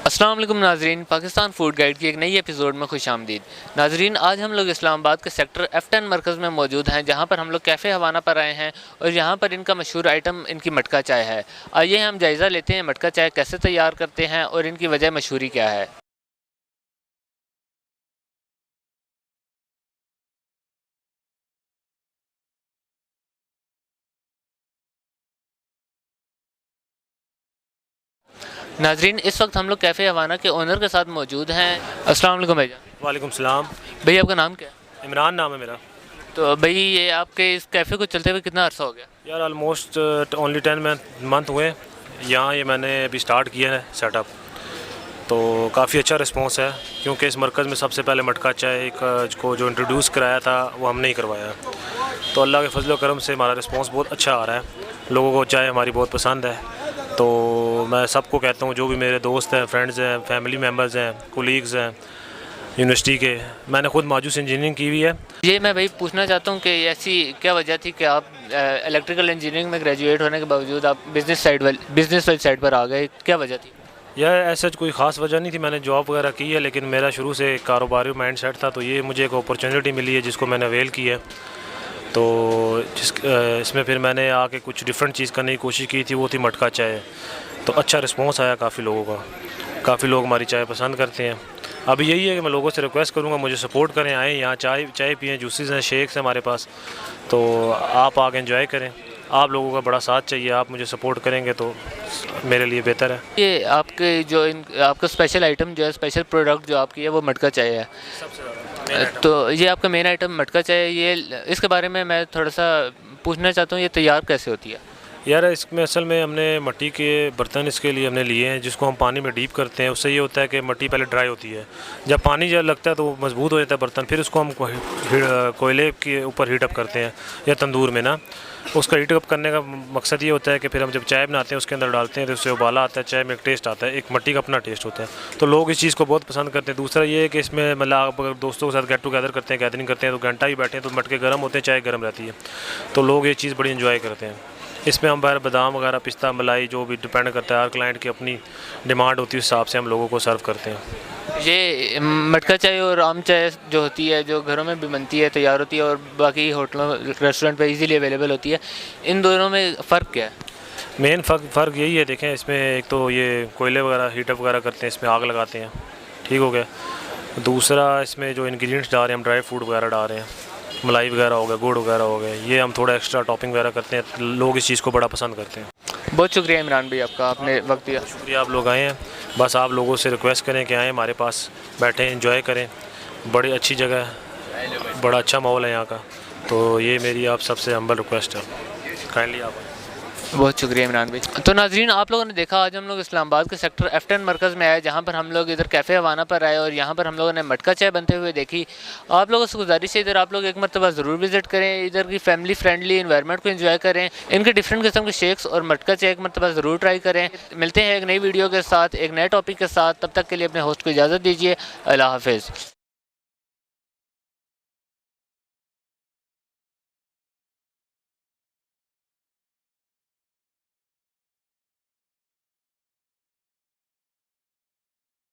अस्सलाम वालेकुम नाजरीन, पाकिस्तान फूड गाइड की एक नई एपिसोड में खुश आमदीद। नाजरीन, आज हम लोग इस्लामाबाद के सेक्टर F10 मरकज़ में मौजूद हैं, जहां पर हम लोग कैफ़े हवाना पर आए हैं और यहां पर इनका मशहूर आइटम इनकी मटका चाय है। आइए हम जायज़ा लेते हैं मटका चाय कैसे तैयार करते हैं और इनकी वजह मशहूरी क्या है। नाजरीन, इस वक्त हम लोग कैफ़े हवाना के ओनर के साथ मौजूद हैं। अस्सलाम वालेकुम भाईजान। वालेकुम सलाम। भैया आपका नाम क्या है? इमरान नाम है मेरा। तो भाई, ये आपके इस कैफ़े को चलते हुए कितना अर्सा हो गया? यार ऑलमोस्ट ओनली 10 मंथ हुए यहाँ। ये मैंने अभी स्टार्ट किया है सेटअप, तो काफ़ी अच्छा रिस्पांस है, क्योंकि इस मरकज़ में सबसे पहले मटका चाय को जो इंट्रोड्यूस कराया था वो हमने ही करवाया। तो अल्लाह के फजल करम से हमारा रिस्पांस बहुत अच्छा आ रहा है, लोगों को चाय हमारी बहुत पसंद है। तो मैं सबको कहता हूँ, जो भी मेरे दोस्त हैं, फ्रेंड्स हैं, फैमिली मेम्बर्स हैं, कोलीग्स हैं यूनिवर्सिटी के, मैंने खुद माजूद से इंजीनियरिंग की हुई है। ये मैं भाई पूछना चाहता हूँ कि ऐसी क्या वजह थी कि आप इलेक्ट्रिकल इंजीनियरिंग में ग्रेजुएट होने के बावजूद आप बिज़नेस वाली साइड पर आ गए, क्या वजह थी? यह ऐसा कोई ख़ास वजह नहीं थी, मैंने जॉब वगैरह की है, लेकिन मेरा शुरू से कारोबारी माइंड सेट था। तो ये मुझे एक अपॉर्चुनिटी मिली है जिसको मैंने अवेल की है। तो इसमें फिर मैंने आके कुछ डिफरेंट चीज़ करने की कोशिश की थी, वो थी मटका चाय। तो अच्छा रिस्पॉन्स आया काफ़ी लोगों का, काफ़ी लोग हमारी चाय पसंद करते हैं। अभी यही है कि मैं लोगों से रिक्वेस्ट करूँगा, मुझे सपोर्ट करें, आएँ यहाँ चाय पिएँ, जूसेस हैं, शेक्स हैं हमारे पास, तो आप आके एंजॉय करें। आप लोगों का बड़ा साथ चाहिए, आप मुझे सपोर्ट करेंगे तो मेरे लिए बेहतर है। ये आपके जो आपका स्पेशल आइटम जो है, स्पेशल प्रोडक्ट जो आपकी है वो मटका चाय है। तो ये आपका मेन आइटम मटका चाय है, ये इसके बारे में मैं थोड़ा सा पूछना चाहता हूँ, ये तैयार कैसे होती है? यार इसमें असल में हमने मिट्टी के बर्तन इसके लिए हमने लिए हैं, जिसको हम पानी में डीप करते हैं। उससे ये होता है कि मिट्टी पहले ड्राई होती है, जब पानी जब लगता है तो वो मजबूत हो जाता है बर्तन। फिर उसको हम कोयले के ऊपर हीटअप करते हैं या तंदूर में ना। उसका हीटअप करने का मकसद ये होता है कि फिर हम जब चाय बनाते हैं उसके अंदर डालते हैं तो उससे उबाला आता है, चाय में एक टेस्ट आता है, एक मिट्टी का अपना टेस्ट होता है। तो लोग इस चीज़ को बहुत पसंद करते हैं। दूसरा ये है कि इसमें मतलब आप अगर दोस्तों के साथ गेट टुगेदर करते हैं, गैदरिंग करते हैं, तो घंटा ही बैठे हैं तो मटके गर्म होते हैं, चाय गर्म रहती है, तो लोग ये चीज़ बड़ी इन्जॉय करते हैं। इसमें हम बाहर बादाम वगैरह, पिस्ता, मलाई, जो भी डिपेंड करता है, हर क्लाइंट की अपनी डिमांड होती है, उस हिसाब से हम लोगों को सर्व करते हैं। ये मटका चाय और आम चाय जो होती है, जो घरों में भी बनती है, तैयार होती है और बाकी होटलों रेस्टोरेंट पे इजीली अवेलेबल होती है, इन दोनों में फ़र्क क्या है? मेन फ़र्क यही है, देखें इसमें एक तो ये कोयले वगैरह हीटअप वगैरह करते हैं, इसमें आग लगाते हैं, ठीक हो गया। दूसरा इसमें जो इंग्रेडिएंट्स डाल रहे हैं हम, ड्राई फ्रूट वगैरह डाल रहे हैं, मलाई वगैरह हो गया, गुड़ वगैरह हो गया, ये हम थोड़ा एक्स्ट्रा टॉपिंग वगैरह करते हैं। लोग इस चीज़ को बड़ा पसंद करते हैं। बहुत शुक्रिया इमरान भाई, आपका आपने वक्त दिया। शुक्रिया, आप लोग आए हैं। बस आप लोगों से रिक्वेस्ट करें कि आएँ हमारे पास, बैठें, एंजॉय करें। बड़ी अच्छी जगह है, बड़ा अच्छा माहौल है यहाँ का। तो ये मेरी आप सबसे हम्बल रिक्वेस्ट है, काइंडली आप आएँ। बहुत शुक्रिया इमरान भाई। तो नाजरीन, आप लोगों ने देखा, आज हम लोग इस्लामाबाद के सेक्टर F10 मरकज़ में आए, जहाँ पर हम लोग इधर कैफ़े हवाना पर आए और यहाँ पर हम लोगों ने मटका चाय बनते हुए देखी। आप लोगों से गुजारिश है, इधर आप लोग एक मरतबा ज़रूर विज़िट करें, इधर की फैमिली फ्रेंडली इन्वायरमेंट को एंजॉय करें, इनके डिफरेंट किस्म के शेक्स और मटका चाय एक मरतबा ज़रूर ट्राई करें। मिलते हैं एक नई वीडियो के साथ, एक नए टॉपिक के साथ। तब तक के लिए अपने होस्ट को इजाज़त दीजिए। अल्लाह हाफिज़।